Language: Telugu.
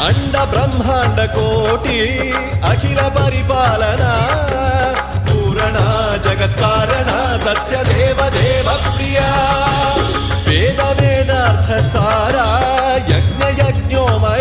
అండ బ్రహ్మాండ కోటి అఖిల పరిపాలన పూరణ జగత్కారణ సత్యదేవ దేవ ప్రియా వేద వేదార్థ సారా యజ్ఞ యజ్ఞోమయ